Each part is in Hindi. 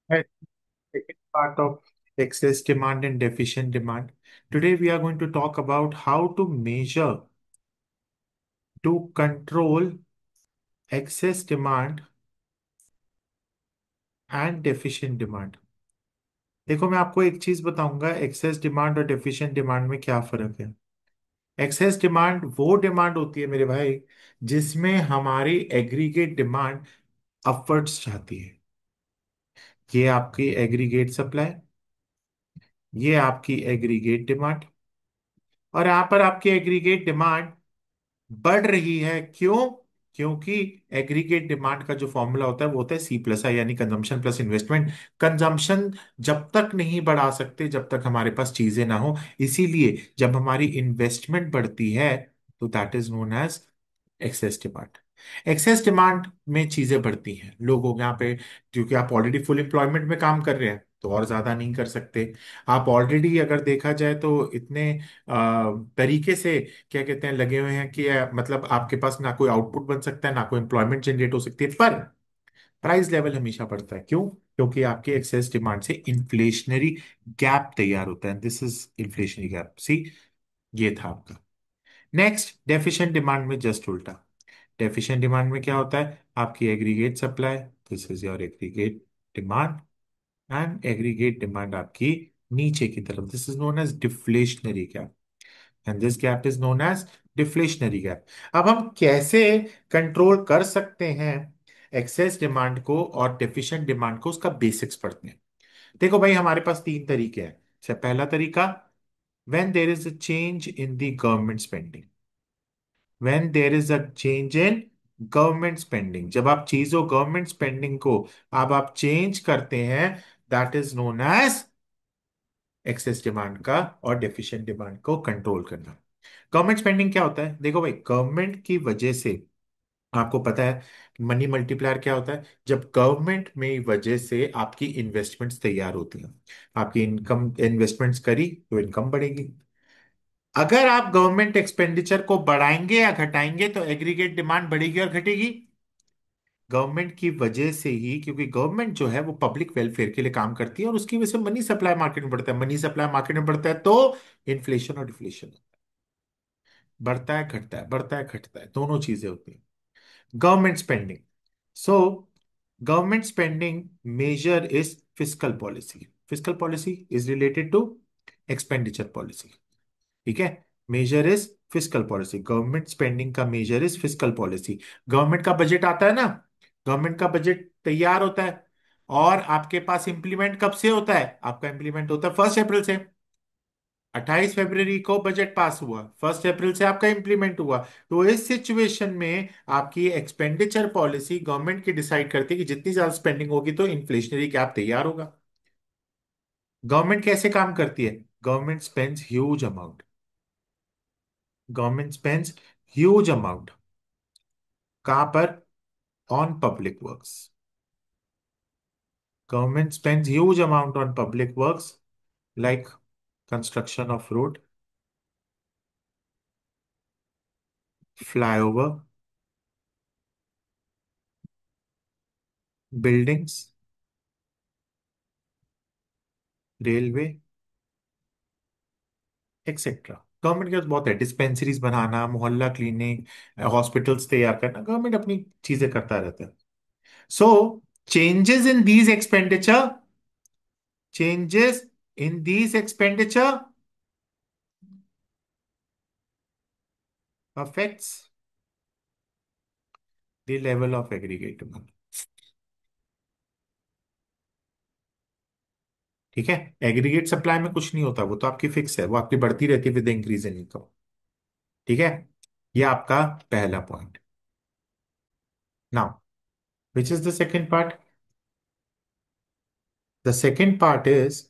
Right. Second part of excess demand and deficient demand. Today we are going to talk about how to measure to control excess demand and deficient demand. देखो मैं आपको एक चीज बताऊंगा, एक्सेस डिमांड और डेफिशिएंट डिमांड में क्या फर्क है। एक्सेस डिमांड वो डिमांड होती है मेरे भाई जिसमें हमारी एग्रीगेट डिमांड अपवर्ड्स जाती है। ये आपकी एग्रीगेट सप्लाई, ये आपकी एग्रीगेट डिमांड, और यहां पर आपकी एग्रीगेट डिमांड बढ़ रही है। क्यों? क्योंकि एग्रीगेट डिमांड का जो फॉर्मूला होता है वो होता है C+I, यानी कंजम्पशन प्लस इन्वेस्टमेंट। कंजम्पशन जब तक नहीं बढ़ा सकते जब तक हमारे पास चीजें ना हो। इसीलिए जब हमारी इन्वेस्टमेंट बढ़ती है तो that is known as excess demand. Excess demand में चीजें बढ़ती हैं, लोगों यहाँ पे, क्योंकि आप ऑलरेडी फुल एम्प्लॉयमेंट में काम कर रहे हैं तो और ज्यादा नहीं कर सकते। आप ऑलरेडी अगर देखा जाए तो इतने तरीके से क्या कहते हैं लगे हुए हैं कि मतलब आपके पास ना कोई आउटपुट बन सकता है ना कोई एम्प्लॉयमेंट जनरेट हो सकती है। पर प्राइस लेवल हमेशा बढ़ता है। क्यों? क्योंकि आपके एक्सेस डिमांड से इन्फ्लेशनरी गैप तैयार होता है। This is inflationary gap. See, ये था आपका। नेक्स्ट, डेफिशिएंट डिमांड में जस्ट उल्टा। डेफिशिएंट डिमांड में क्या होता है, आपकी aggregate supply, this is your aggregate demand, and aggregate demand आपकी नीचे की तरफ, this is known as deflationary gap, and this gap is known as deflationary gap. अब हम कैसे कंट्रोल कर सकते हैं एक्सेस डिमांड को और डेफिशिएंट डिमांड को, उसका बेसिक्स पढ़ते हैं। देखो भाई, हमारे पास तीन तरीके हैं। पहला तरीका, when there is a change in the government spending. When there is a change in government spending, जब आप चीजों गवर्नमेंट स्पेंडिंग को अब आप चेंज करते हैं, that is known as excess demand का और डेफिशिएंट डिमांड को कंट्रोल करना। गवर्नमेंट स्पेंडिंग क्या होता है? देखो भाई, गवर्नमेंट की वजह से आपको पता है मनी मल्टीप्लायर क्या होता है। जब गवर्नमेंट में वजह से आपकी इन्वेस्टमेंट्स तैयार होती हैं, आपकी इनकम, इन्वेस्टमेंट्स करी तो इनकम बढ़ेगी। अगर आप गवर्नमेंट एक्सपेंडिचर को बढ़ाएंगे या घटाएंगे तो एग्रीगेट डिमांड बढ़ेगी और घटेगी। गवर्नमेंट की वजह से ही, क्योंकि गवर्नमेंट जो है वो पब्लिक वेलफेयर के लिए काम करती है और उसकी वजह से मनी सप्लाई मार्केट में बढ़ता है। मनी सप्लाई मार्केट में बढ़ता है तो इन्फ्लेशन और डिफ्लेशन बढ़ता है, घटता है, बढ़ता है, घटता है, दोनों चीजें होती हैं। Government spending, so government spending measure is fiscal policy. Fiscal policy is related to expenditure policy. ठीक है, measure is fiscal policy. Government spending का measure is fiscal policy. Government का बजट आता है ना, गवर्नमेंट का बजट तैयार होता है और आपके पास इंप्लीमेंट कब से होता है? आपका इंप्लीमेंट होता है 1 अप्रैल से। 28 फरवरी को बजट पास हुआ, 1 अप्रैल से आपका इंप्लीमेंट हुआ। तो इस सिचुएशन में आपकी एक्सपेंडिचर पॉलिसी गवर्नमेंट की डिसाइड करती है कि जितनी ज्यादा स्पेंडिंग होगी तो इन्फ्लेशनरी कैप तैयार होगा। गवर्नमेंट कैसे काम करती है? Government spends huge amount. Government spends huge amount कहां पर? On public works. Government spends huge amount on public works, like construction of road, flyover, buildings, railway, etcetera. Government के पास बहुत है, डिस्पेंसरीज बनाना, मोहल्ला क्लीनिंग, हॉस्पिटल्स तैयार करना, गवर्नमेंट अपनी चीजें करता रहता है। So changes in these expenditure, changes in these expenditure affects the level of aggregate demand. ठीक है, एग्रीगेट सप्लाई में कुछ नहीं होता, वो तो आपकी फिक्स है, वो आपकी बढ़ती रहती है विद इंक्रीज इन इनकम। ठीक है, ये आपका पहला point. Now, which is the second part? The second part is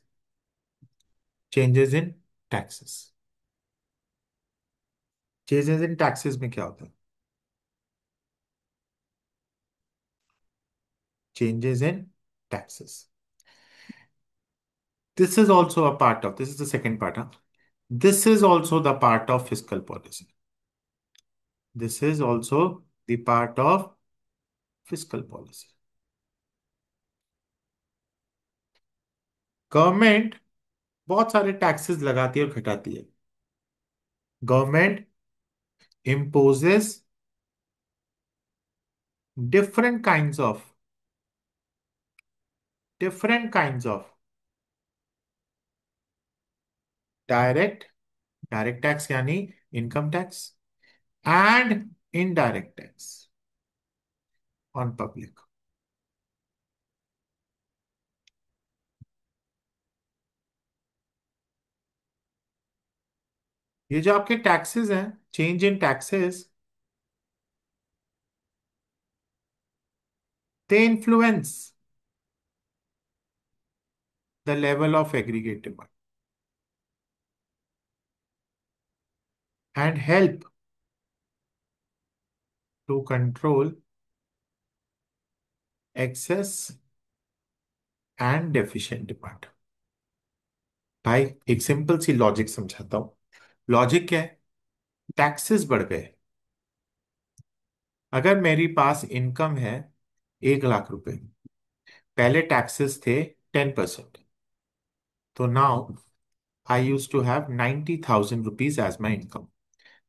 changes in taxes. Changes in taxes में क्या होता है? Changes in taxes. This is also a part of, this is the second part. Huh? This is also the part of fiscal policy. This is also the part of fiscal policy. Government बहुत सारे टैक्सेस लगाती है और घटाती है। Government imposes different kinds of different kinds of direct direct tax यानी income tax and indirect tax on public. ये जो आपके टैक्सेस हैं, change in taxes, they influence the level of aggregate demand and help to control excess and deficient demand. भाई एक सिंपल सी लॉजिक समझाता हूं। लॉजिक क्या है? टैक्सेस बढ़ गए। अगर मेरी पास इनकम है 1 लाख रुपए, पहले टैक्सेस थे 10%, तो now I use to have 90,000 rupees as my income.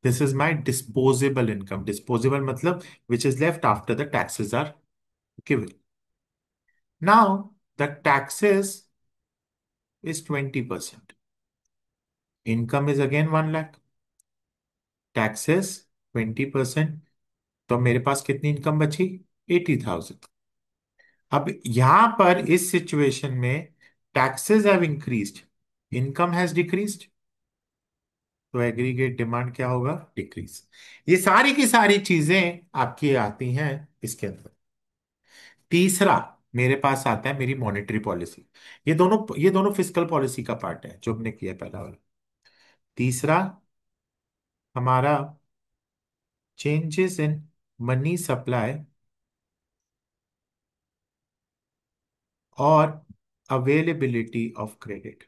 This is my disposable income. Disposable मतलब which is left after the taxes are given. Now the taxes is 20%, income is again 1 lakh, taxes 20%, तो मेरे पास कितनी इनकम बची? 80,000। अब यहां पर इस सिचुएशन में taxes have increased, income has decreased, तो एग्रीगेट डिमांड क्या होगा? डिक्रीज। ये सारी की सारी चीजें आपकी आती हैं इसके अंदर। तीसरा मेरे पास आता है मेरी मॉनेटरी पॉलिसी। ये दोनों फिस्कल पॉलिसी का पार्ट है जो हमने किया पहला वाला। तीसरा हमारा चेंजेस इन मनी सप्लाई और availability of credit.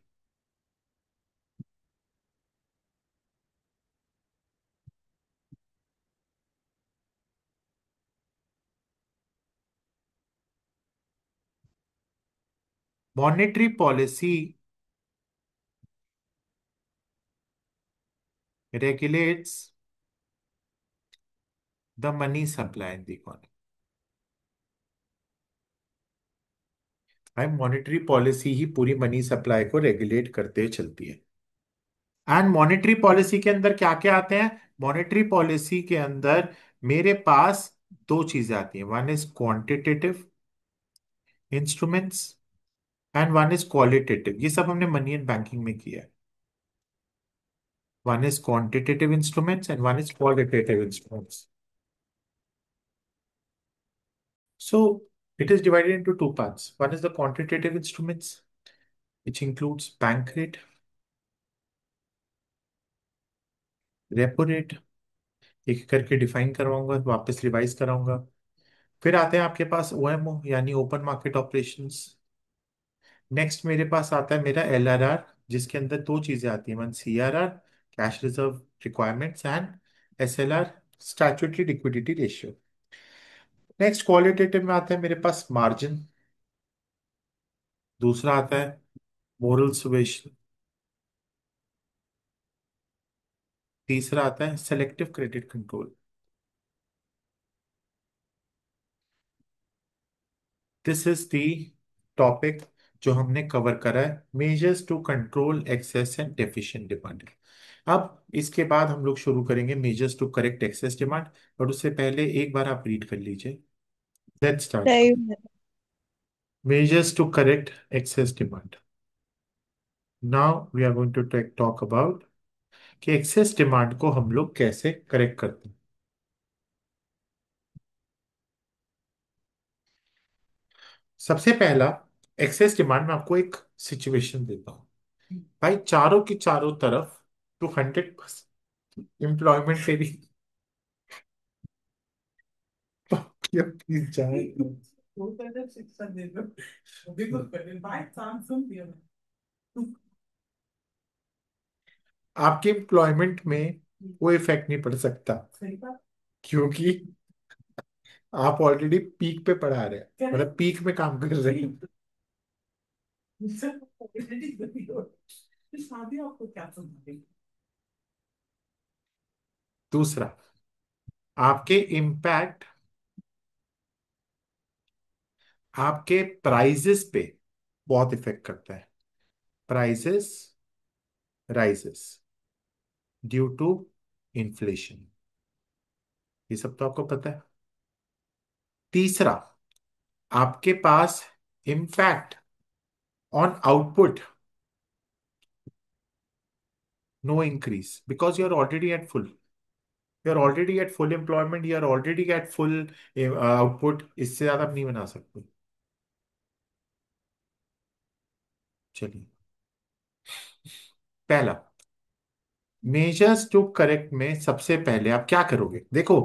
Monetary policy regulates the money supply in the economy। भाई मॉनेटरी पॉलिसी ही पूरी मनी सप्लाई को रेगुलेट करते चलती है। एंड मॉनेटरी पॉलिसी के अंदर क्या क्या आते हैं? मॉनेटरी पॉलिसी के अंदर मेरे पास दो चीजें आती हैं, one is quantitative instruments and one is qualitative. ये सब हमने मनी एंड बैंकिंग में किया है। One is quantitative instruments and one is qualitative instruments. So it is divided into two parts. One is the quantitative instruments, which includes bank rate, repo rate, एक करके डिफाइन करवाऊंगा, वापस रिवाइज कराऊंगा। फिर आते हैं आपके पास ओएमओ यानी ओपन मार्केट ऑपरेशंस। नेक्स्ट मेरे पास आता है मेरा एलआरआर, जिसके अंदर दो चीजें आती हैं, one CRR cash reserve requirements and SLR statutory liquidity ratio. Next qualitative में आता है मेरे पास मार्जिन, दूसरा आता है मोरल सुवेशन, तीसरा आता है selective credit control. This is the topic जो हमने कवर करा है, measures to control excess and deficient demand. अब इसके बाद हम लोग शुरू करेंगे measures to correct excess demand, but उससे पहले एक बार आप रीड कर लीजिए। Let's start. सही। Measures to correct excess demand. Now we are going to talk about कि एक्सेस डिमांड को हम लोग कैसे करेक्ट करते हैं। सबसे पहला, एक्सेस डिमांड में आपको एक सिचुएशन देता हूं। भाई चारों की चारों तरफ 200% एम्प्लॉयमेंट तेरी प्लीज जाए। आपके एम्प्लॉयमेंट में कोई इफेक्ट नहीं पड़ सकता, क्योंकि आप ऑलरेडी पीक पे पढ़ा रहे हैं, मतलब पीक में काम कर रहे हैं। सर ऑलरेडी गई हो, शादी आपको क्या समझ। दूसरा, आपके इम्पैक्ट आपके प्राइजेस पे बहुत इफेक्ट करता है। Prices rises due to inflation, ये सब तो आपको पता है। तीसरा, आपके पास impact on output, no increase because you are already at full, you are already at full employment, you are already at full output, इससे ज्यादा आप नहीं बना सकते। चलिए, पहला, मेजर्स टू करेक्ट में सबसे पहले आप क्या करोगे, देखो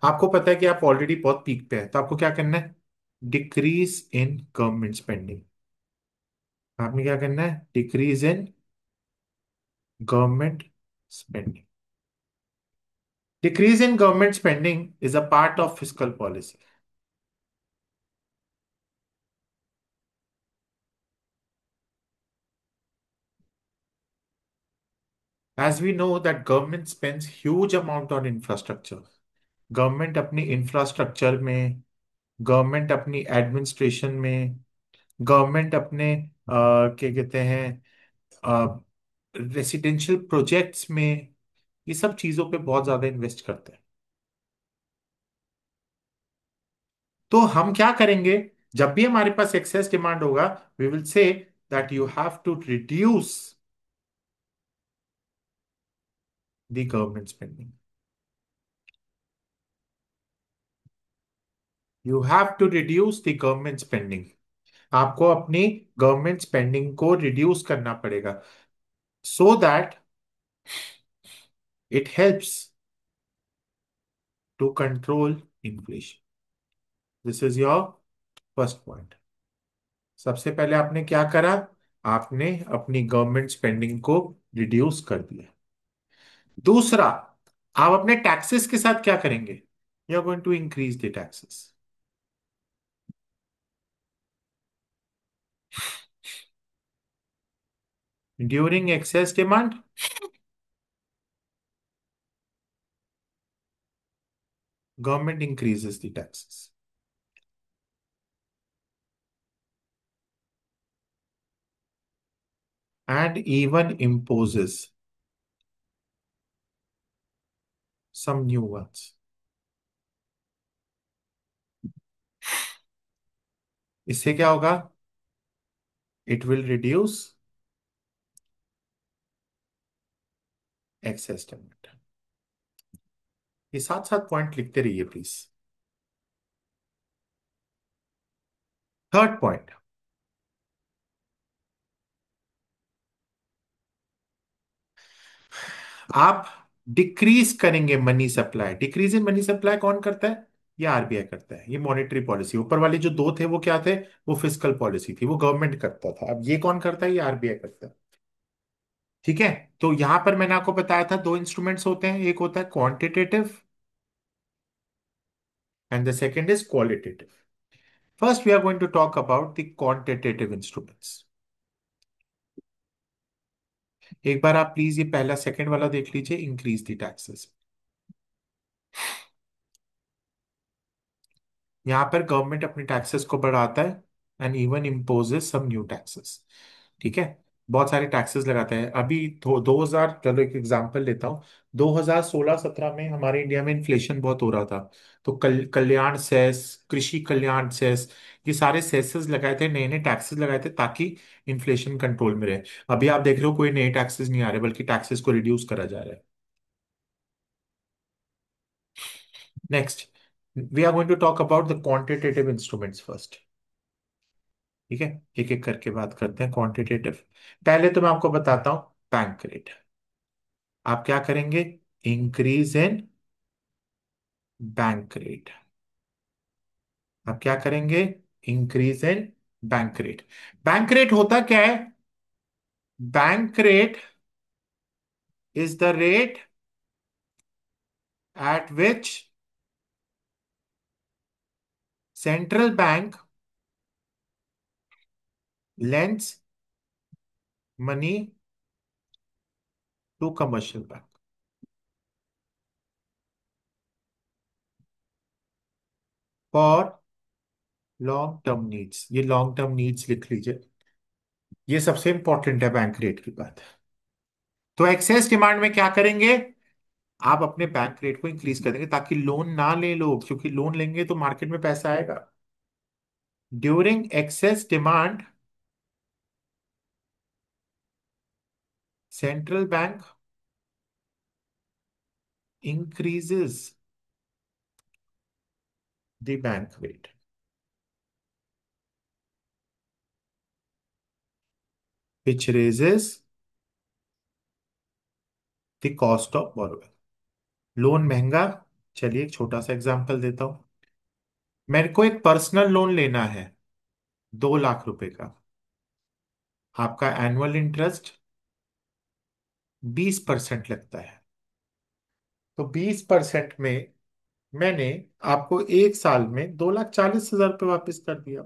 आपको पता है कि आप ऑलरेडी बहुत पीक पे है, तो आपको क्या करना है, डिक्रीज इन गवर्नमेंट स्पेंडिंग। आपने क्या करना है, decrease in government spending. Decrease in government spending is a part of fiscal policy. As we know that government spends huge amount on infrastructure. Government अपनी इंफ्रास्ट्रक्चर में, गवर्नमेंट अपनी एडमिनिस्ट्रेशन में, गवर्नमेंट अपने क्या कहते हैं रेसिडेंशियल प्रोजेक्ट्स में, ये सब चीजों पे बहुत ज्यादा इन्वेस्ट करते हैं। तो हम क्या करेंगे, जब भी हमारे पास एक्सेस डिमांड होगा, we will say that you have to reduce the government spending, you have to reduce the government spending. आपको अपनी गवर्नमेंट स्पेंडिंग को रिड्यूस करना पड़ेगा, so that it helps to control inflation. This is your first point. सबसे पहले आपने क्या करा, आपने अपनी गवर्नमेंट स्पेंडिंग को रिड्यूस कर दिया। दूसरा, आप अपने टैक्सेस के साथ क्या करेंगे, you are going to increase the taxes. During excess demand, government increases the taxes and even imposes some new ones। इससे क्या होगा, it will reduce excess demand. ये साथ साथ पॉइंट लिखते रहिए प्लीज। थर्ड पॉइंट, आप डिक्रीज करेंगे money supply. Decrease in money supply कौन करता है, ये आरबीआई करता है, ये मॉनेटरी पॉलिसी। ऊपर वाले जो दो थे वो क्या थे, वो फिस्कल पॉलिसी थी, वो गवर्नमेंट करता था। अब ये कौन करता है, ये आरबीआई करता है। ठीक है, तो यहां पर मैंने आपको बताया था दो इंस्ट्रूमेंट्स होते हैं, एक होता है quantitative and the second is qualitative. First we are going to talk about the quantitative instruments. एक बार आप प्लीज ये पहला सेकंड वाला देख लीजिए, इंक्रीज द टैक्सेस। यहां पर गवर्नमेंट अपने टैक्सेस को बढ़ाता है and even imposes some new taxes. ठीक है, बहुत सारे टैक्सेस लगाते हैं। अभी 2000, चलो एक एग्जांपल लेता हूँ, 2016-17 में हमारे इंडिया में इन्फ्लेशन बहुत हो रहा था। तो कल्याण सेस, कृषि कल्याण सेस, ये सारे सेसेस लगाए थे, नए नए टैक्सेस लगाए थे ताकि इन्फ्लेशन कंट्रोल में रहे। अभी आप देख रहे हो कोई नए टैक्सेस नहीं आ रहे, बल्कि टैक्सेस को रिड्यूस करा जा रहा है। Next, we are going to talk about the quantitative instruments first. ठीक है, एक एक करके बात करते हैं क्वांटिटेटिव। पहले तो मैं आपको बताता हूं बैंक रेट। आप क्या करेंगे, इंक्रीज इन बैंक रेट। आप क्या करेंगे, increase in bank rate. Bank rate होता क्या है, bank rate is the rate at which central bank lends money to commercial bank for long term needs. ये लॉन्ग टर्म नीड्स लिख लीजिए, ये सबसे इंपॉर्टेंट है बैंक रेट की बात। तो एक्सेस डिमांड में क्या करेंगे, आप अपने बैंक रेट को इंक्रीज कर देंगे ताकि लोन ना ले लोग, क्योंकि लोन लेंगे तो मार्केट में पैसा आएगा। During excess demand central bank increases the bank rate which raises the cost of borrowing. Loan महंगा, चलिए एक छोटा सा एग्जांपल देता हूं। मेरे को एक पर्सनल लोन लेना है 2 लाख रुपए का। आपका एनुअल इंटरेस्ट 20% लगता है। तो 20% में मैंने आपको एक साल में 2,40,000 रुपये वापस कर दिया।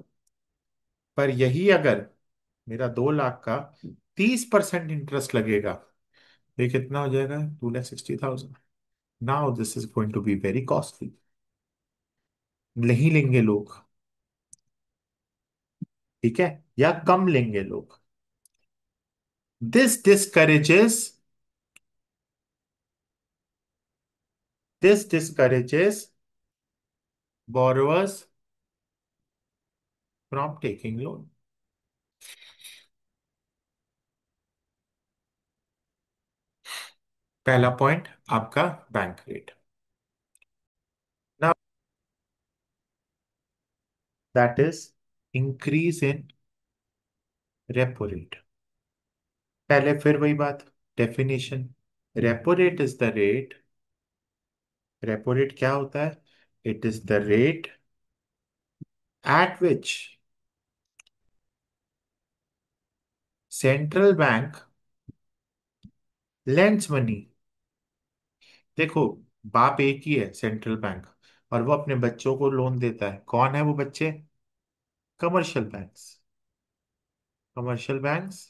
पर यही अगर मेरा 2 लाख का 30% इंटरेस्ट लगेगा, ये कितना हो जाएगा, 2,60,000। Now this is going to be very costly, नहीं लेंगे लोग। ठीक है, या कम लेंगे लोग। This discourages this discourages borrowers from taking loan. पहला पॉइंट आपका bank rate. Now that is increase in repo rate. पहले फिर वही बात, definition. Repo rate is the rate, repo rate क्या होता है, it is the rate at which central bank lends money. देखो, बाप एक ही है सेंट्रल बैंक, और वो अपने बच्चों को लोन देता है। कौन है वो बच्चे, commercial banks. Commercial banks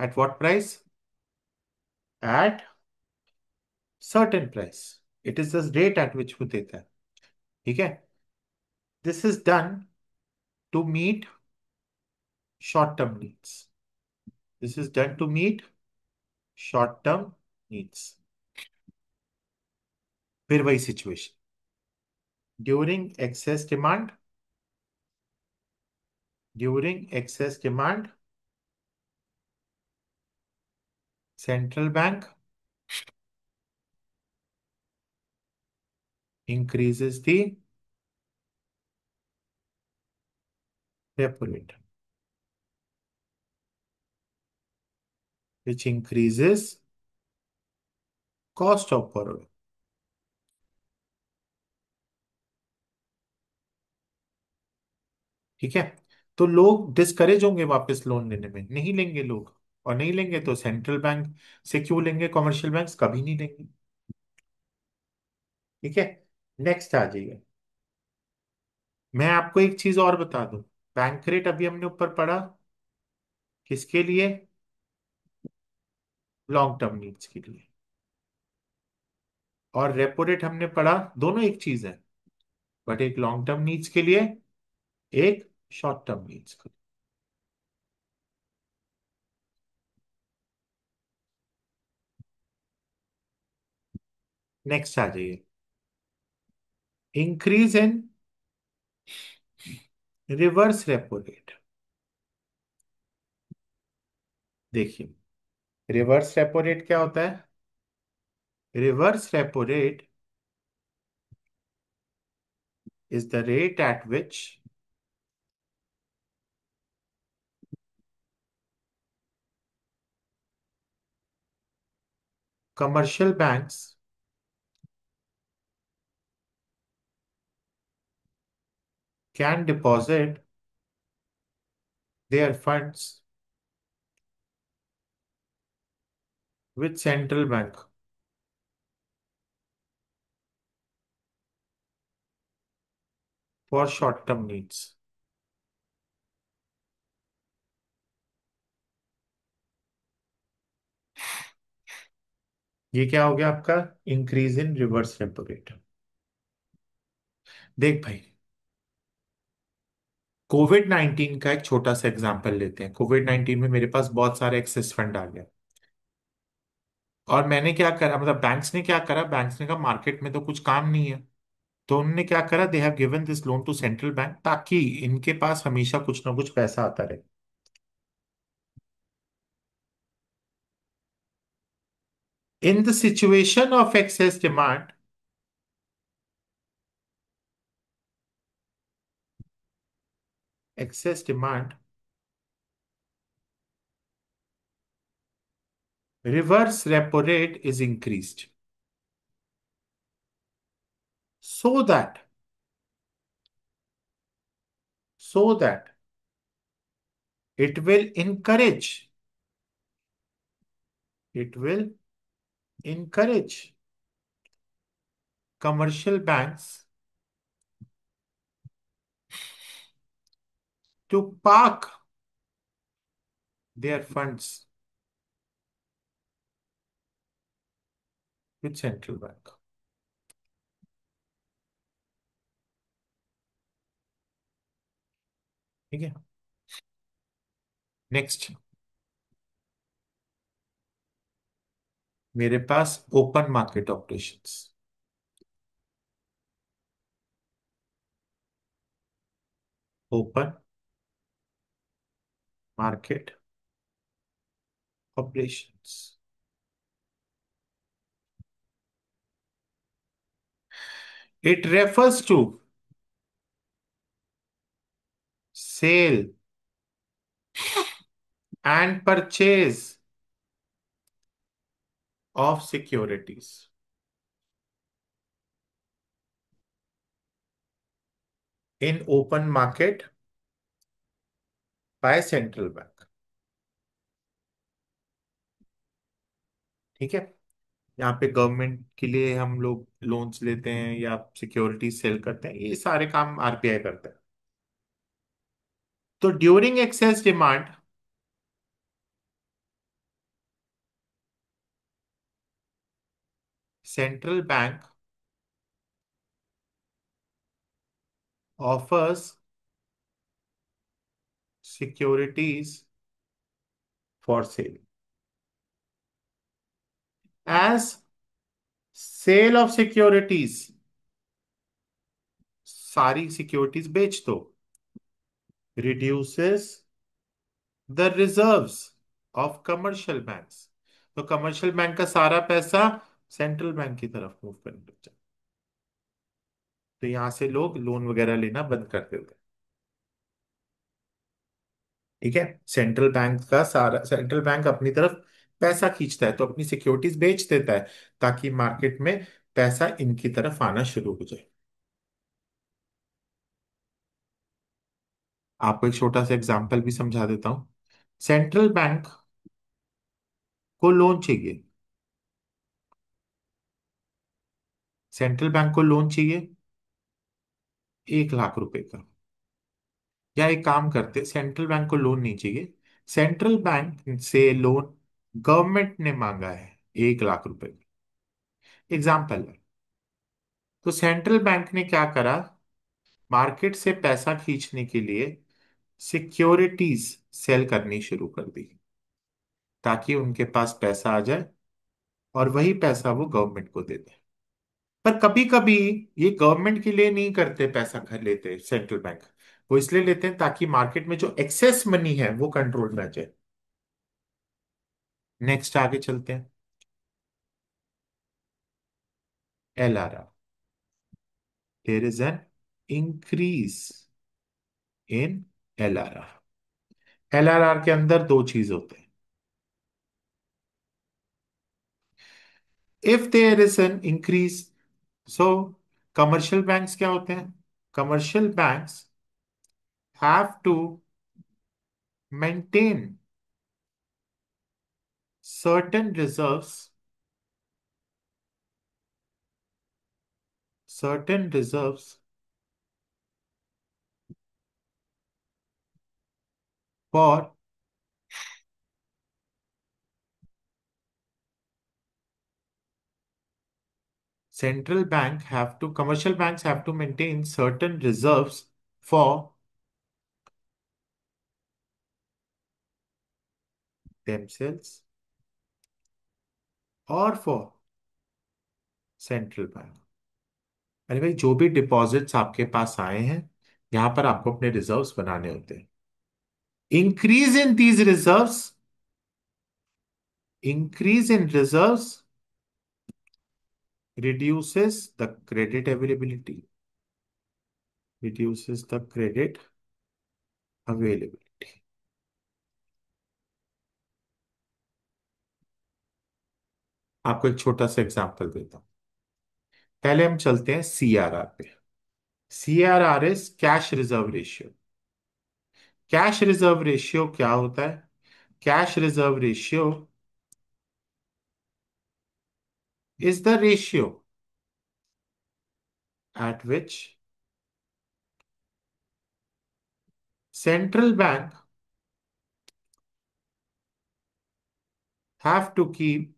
at what price, at certain price, it is the rate at which वो देता है। ठीक है, this is done to meet short term needs. This is done to meet short term needs. फिर वही situation, during excess demand, during excess demand central bank increases the repo rate, which increases cost of borrowing। ठीक है, तो लोग डिस्करेज होंगे वापस लोन लेने में, नहीं लेंगे लोग। और नहीं लेंगे तो सेंट्रल बैंक से क्यों लेंगे, कमर्शियल बैंक्स कभी नहीं लेंगे। ठीक है, नेक्स्ट आ जाइए। मैं आपको एक चीज और बता दूं, बैंक रेट अभी हमने ऊपर पढ़ा किसके लिए, लॉन्ग टर्म नीड्स के लिए। और रेपो रेट हमने पढ़ा, दोनों एक चीज है, बट एक लॉन्ग टर्म नीड्स के लिए, एक शॉर्ट टर्म नीड्स के लिए। नेक्स्ट आ जाइए, increase in reverse repo rate. देखिए, रिवर्स रेपो रेट क्या होता है, reverse repo rate is the rate at which commercial banks can deposit there funds with central bank for short term needs. ये क्या हो गया आपका? Increase in reverse repo rate. देख भाई, कोविड 19 का एक छोटा सा एग्जांपल लेते हैं। कोविड 19 में मेरे पास बहुत सारे एक्सेस फंड आ गए, और मैंने क्या करा, मतलब बैंक्स ने क्या करा, बैंक्स ने कहा मार्केट में तो कुछ काम नहीं है, तो उन्होंने क्या करा, they have given this loan to central bank, ताकि इनके पास हमेशा कुछ ना कुछ पैसा आता रहे। In the situation of excess demand, excess demand, reverse repo rate is increased so that so that it will encourage commercial banks to park their funds with central bank। ठीक है। नेक्स्ट, मेरे पास open market operations. Open market operations, it refers to sale and purchase of securities in open market by central bank। ठीक है। यहाँ पे गवर्नमेंट के लिए हम लोग लोन्स लेते हैं या सिक्योरिटी सेल करते हैं, ये सारे काम आरबीआई करता है। तो during excess demand, central bank offers securities for sale. As sale of securities, सारी सिक्योरिटीज बेच दो, reduces the reserves of commercial banks. तो कमर्शियल बैंक का सारा पैसा सेंट्रल बैंक की तरफ मूव करने लग जाए, तो यहां से लोग लोन वगैरह लेना बंद कर देते हैं। ठीक है। सेंट्रल बैंक अपनी तरफ पैसा खींचता है, तो अपनी सिक्योरिटीज बेच देता है, ताकि मार्केट में पैसा इनकी तरफ आना शुरू हो जाए। आपको एक छोटा सा एग्जांपल भी समझा देता हूं। सेंट्रल बैंक को लोन चाहिए, सेंट्रल बैंक को लोन चाहिए 1 लाख रुपए का। या एक काम करते, सेंट्रल बैंक को लोन नहीं चाहिए, सेंट्रल बैंक से लोन गवर्नमेंट ने मांगा है 1 लाख रुपए। एग्जाम्पल है। तो सेंट्रल बैंक ने क्या करा, मार्केट से पैसा खींचने के लिए सिक्योरिटीज सेल करनी शुरू कर दी, ताकि उनके पास पैसा आ जाए और वही पैसा वो गवर्नमेंट को दे दे। पर कभी कभी ये गवर्नमेंट के लिए नहीं करते, पैसा घर लेते सेंट्रल बैंक, वो इसलिए लेते हैं ताकि मार्केट में जो एक्सेस मनी है वो कंट्रोल में आ जाए। नेक्स्ट आगे चलते हैं। LRR, there is an increase in LRR। LRR के अंदर दो चीज होते हैं। If there is an increase, so commercial banks क्या होते हैं, commercial banks have to maintain certain reserves, certain reserves for central bank have to commercial banks have to maintain certain reserves for themselves or for central bank. अरे भाई, जो भी डिपॉजिट्स आपके पास आए हैं, यहां पर आपको अपने रिजर्व्स बनाने होते हैं। Increase in these reserves, increase in reserves reduces the credit availability, reduces the credit availability। आपको एक छोटा सा एग्जांपल देता हूं। पहले हम चलते हैं सीआरआर पे। CRR is cash reserve ratio. Cash reserve ratio क्या होता है? Cash reserve ratio is the ratio at which central bank have to keep,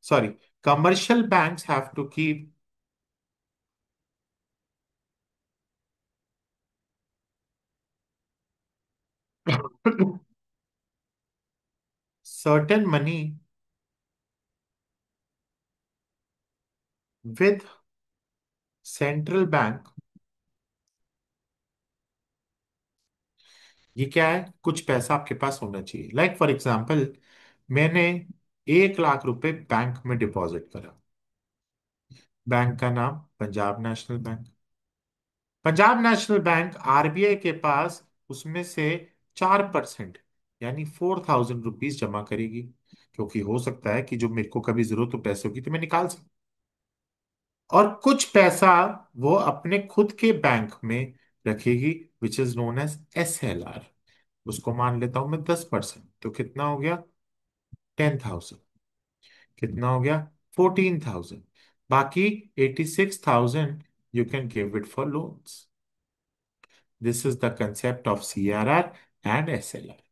sorry, commercial banks have to keep certain money with central bank। ये क्या है? कुछ पैसा आपके पास होना चाहिए। लाइक फॉर एग्जाम्पल, मैंने 1 लाख रुपए बैंक में डिपॉजिट करा। बैंक का नाम Punjab national bank. Punjab national bank RBI के पास उसमें से 4% यानी 4,000 रुपीज जमा करेगी, क्योंकि हो सकता है कि जो मेरे को कभी जरूरत हो पैसों की तो मैं निकाल सकूं। और कुछ पैसा वो अपने खुद के बैंक में रखेगी, which is known as SLR। उसको मान लेता हूं मैं 10%, तो कितना हो गया? 10,000। कितना हो गया? 14,000। बाकी 86,000 you can give it for loans. This is the concept of CRR and SLR।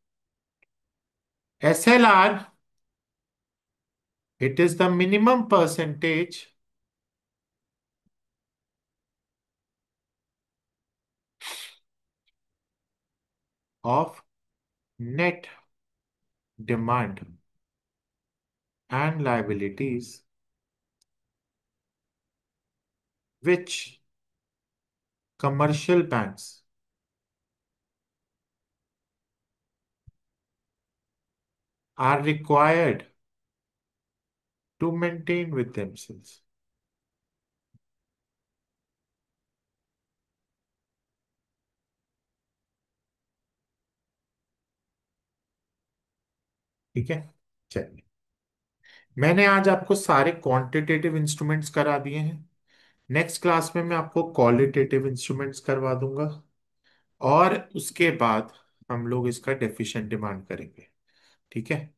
SLR, it is the minimum percentage of net demand and liabilities which commercial banks are required to maintain with themselves। ठीक है, चलिए। मैंने आज आपको सारे क्वांटिटेटिव इंस्ट्रूमेंट्स करा दिए हैं। नेक्स्ट क्लास में मैं आपको क्वालिटेटिव इंस्ट्रूमेंट्स करवा दूंगा, और उसके बाद हम लोग इसका डेफिशिएंट डिमांड करेंगे। ठीक है।